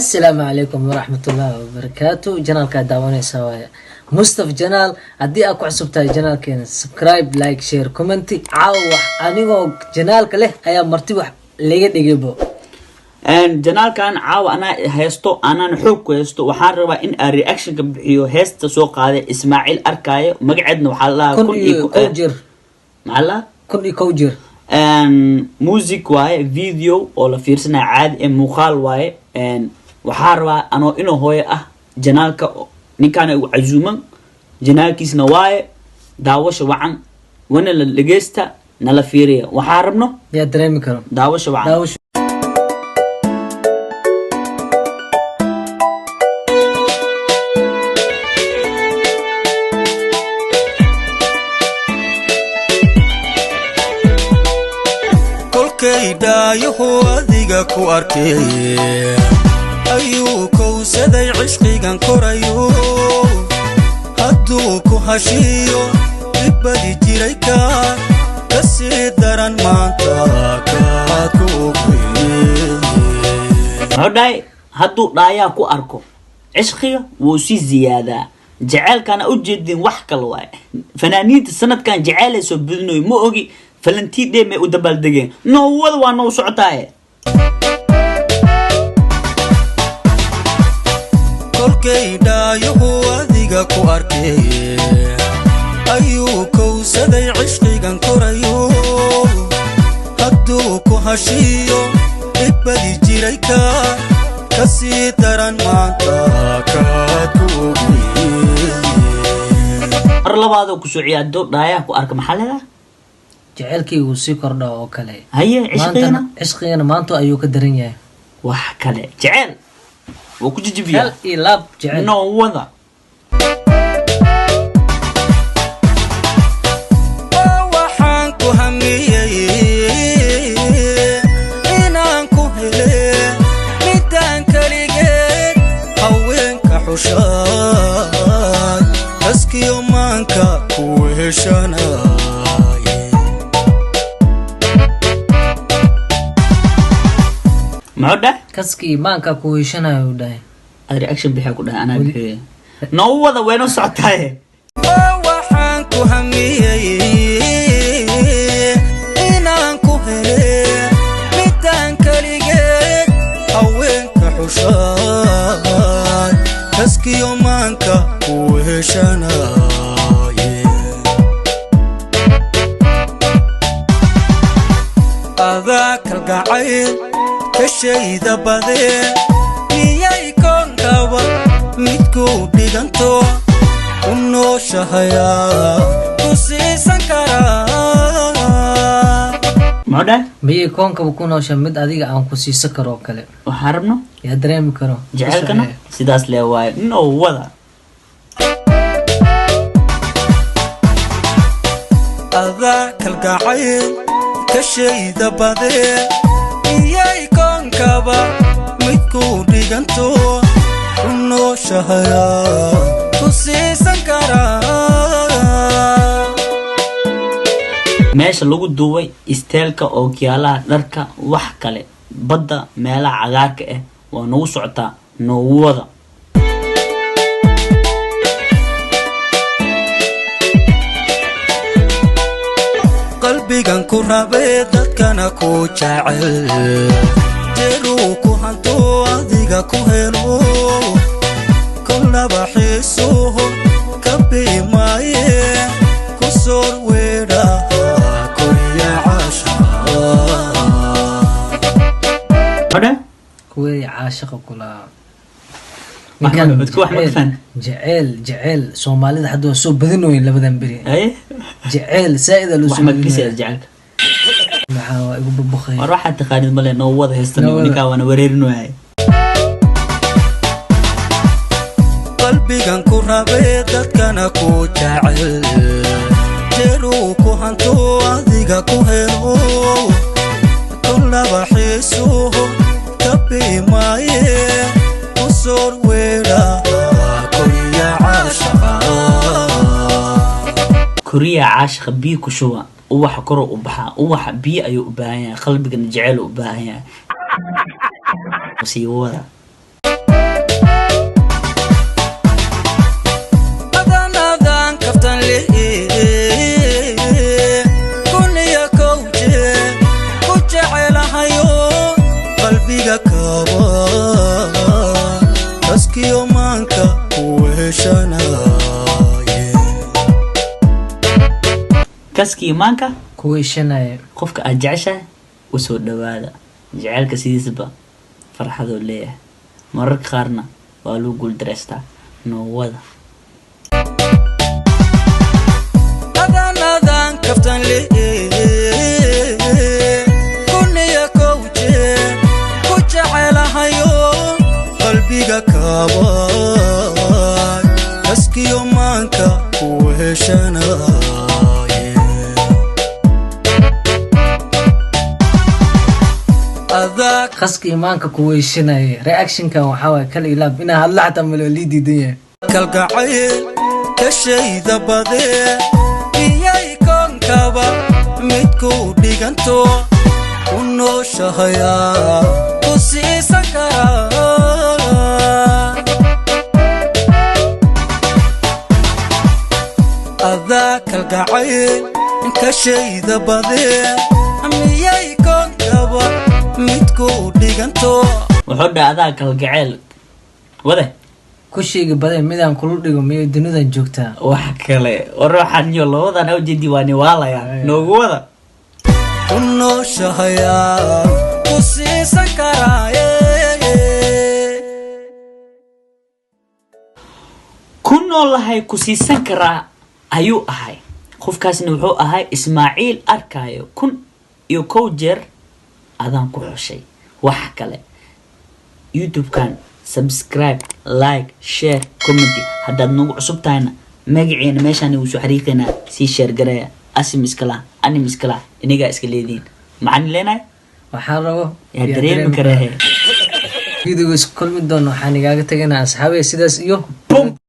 السلام عليكم ورحمة الله وبركاته. جنال كداواني سوايا مصطفى جنال هدي اكو عصبتاي جنال كين سبسكرايب لايك شير كومنتي عاوح انيغو جنال كله ايا مرتي wax laga dhigaybo جنال كان عاو انا هيستو انا نحوك هيستو waxaan rabaa in aan reaction ka bixiyo heesta soo qaaday Ismaaciil Arkaayo magacadna waxa la kun jir mala kun jir music waaye video oo la fiirsanaa caadi ee muuqaal waaye waxaan rabaa anoo inoo hooyo ah janaalka ninkaan uu cazuuman janaalkiisna waaye daawasho wacan wana la dhageysta nala fiiriya waxaan rabno yaa dareemi karo daawasho wacan كيدايو adiga ku arkay ayuu kowsaday cishqigan korayo hadduu ku hashiyo ibadi jiray ka kasii daran maanta ka ku hodhay hadduu dhaayaa ku arko cishqiga wuu si ziyaadaa jaceelkana u jeedin wax kale waay fanaaniinta sanadkan jaceelay soo budinoy ma ogi فلنتي دي مي ودبال دغين نو ودا وا نو سوتاي كلكي دايو adiga ku arkay ayuu kowsaday cishqigan korayo hadduu ku hashiyo ibadi jiray ka kasii daran maanta ka tuubi arlabaado ku soo ciyaado dhaaya ku arka maxalada jaceelkii uu si kordho oo kale haye cishqigana maanta ayuu ka daran yahay wax kale jaceel wuu ku jijibiyaa hal ilaab jaceel no wada waxaan ku hamiyay inaan ku hele midaan kaligeed haweenka xushaan askiyo maanka ku heshana معده كسكي مانكا كويشنا وداي رياكشن بيحكوا كده انا بحي نو ودا وينو سعتاي waxaan ku hamiyay inaan ku hele midaan kaligeed haweenka xushaan kaskiyo maanka ku heshanaye adaa kalgacayl kashayda badee miyay koonkaba midku dhiganto u nooshahayaa ku siisan karaa معده miyay koonkaba ku noosha mid adiga aan ku siisan karo kale waxaan rabno yaa dareemi karo jaceelkana sidaas lee waaye no wada adaa kalgacayl kashayda badee miyay koonkaba midku dhiganto u nooshahayaa ku siisan karaa meesha lagu duubay isteelka oo kiyaalaha dharka wax kale badda meelaha cagaarka ah waa nagu socotaa no wada qalbigan ku rabay dadkana ku jacel jeeruu ku hanto adiga ku helo kullaba xiisuhu ka biimaaye ku soor weedhaha koriya caashaqa معده kuwii caashiqa kula جعل Soomaalida hadda soo badinooyin labadan bari ايه جعل سائد لو واحمد كيسي جعلك maxaa igu babakhay وراح تقانيد مله نو ودا هيستني ninka wana wareerinaay qalbigan ku rabay dadkana ku jacel jeeruu ku hanto adiga ku helo kullaba xiisuhu ka biimaaye ku soor weedhaha koriya caashaqa كوريا عاشق بي كشوا وواحد كرو وبحا وواحد بي أيو بهايا قلبي كان جعله بهايا وسيوه kaaba kaskiyo maanka ku heshanaye kaski imaanka kuweyshanaya qofka aad jeceshahay usoo dhawaada jaceylka sidiisaba farxadoo leeyahay mararka qaarna waa lagu guuldareystaa noowada adaan kaftan le kuniya kowje ku jecelahayo qalbiga kaabay kaskiyo maanka ku heshanaye adaa qaska imaanka kuweyshanaya reactionkan waxaa waay kala ilaab inaa hadla xataa malo lii diidan yahay kalgacayl kashayda badee miyay koonkaba midku dhiganto ku nooshahayaa ku siisan karaa adaa kalgacayl kashayda badee miyay koonkaba midku dhiganto wuxuu dhacdaa kalgaceel wade kushayga badan midaan kula dhigo miyay dunidan joogtaa wax kale ruuxan iyo labadan awjeedi waa niwaalaya noogu wada ku nooshahayaa ku siisan karaaye ku noolahay ku siisan karaa ayuu ahay qofkaasna wuxuu ahay Ismaaciil arkaayo 1,000 jeer adaan ku xushay wax kale YouTube-kan subscribe like share comment haddaad nagu cusub tahayna magaceena meeshaan ugu soo xariiqina si share gareeya asim iskala anim iskala iniga iska leediin macaan leenahay waxaan rabo yaa dareemi karaa videoga isku kulmi doono waxaan igaaga tagaynaa asxaabay sidaas iyo